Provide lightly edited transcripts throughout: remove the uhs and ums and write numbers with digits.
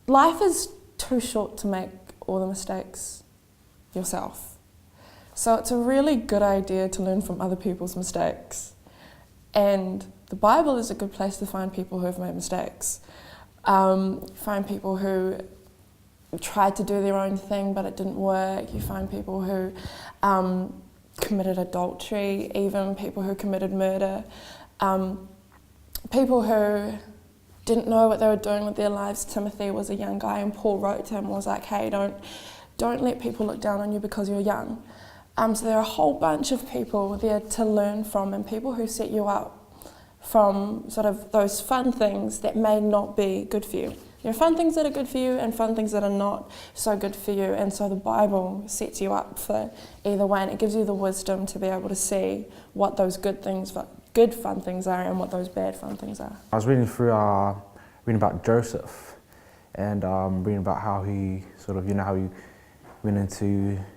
life is too short to make all the mistakes yourself. So it's a really good idea to learn from other people's mistakes. And the Bible is a good place to find people who have made mistakes. Find people who tried to do their own thing but it didn't work. You find people who committed adultery, even people who committed murder, people who didn't know what they were doing with their lives. Timothy was a young guy and Paul wrote to him and was like, hey, don't let people look down on you because you're young. So there are a whole bunch of people there to learn from, and people who set you up from sort of those fun things that may not be good for you. There are fun things that are good for you and fun things that are not so good for you, and so the Bible sets you up for either way, and it gives you the wisdom to be able to see what those good fun things are and what those bad fun things are. I was reading through, reading about Joseph, and reading about how he sort of, how he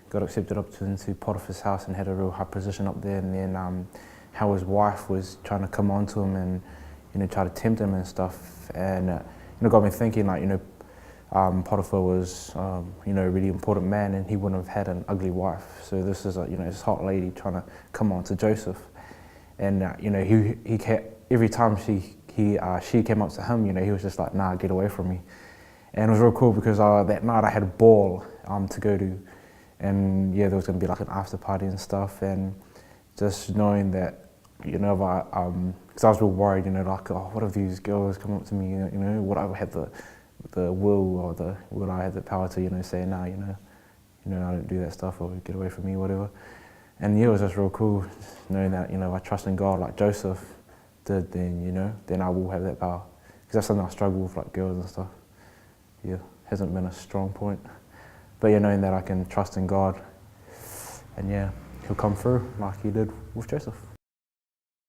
got accepted into Potiphar's house and had a real high position up there, and then how his wife was trying to come on to him and try to tempt him and stuff, and got me thinking, like, Potiphar was a really important man, and he wouldn't have had an ugly wife. So this is this hot lady trying to come on to Joseph, and he every time she came up to him, he was just like, nah, get away from me. And it was real cool because that night I had a ball to go to, and there was going to be like an after party and stuff, and just knowing that, because I was real worried, like, oh, what if these girls come up to me, would I have the will, or would I have the power to, say, nah, I don't do that stuff, or get away from me, whatever. And it was just real cool, knowing that, I trust in God like Joseph did, then I will have that power. Because that's something I struggle with, like girls and stuff. Hasn't been a strong point. But knowing that I can trust in God, and He'll come through like He did with Joseph.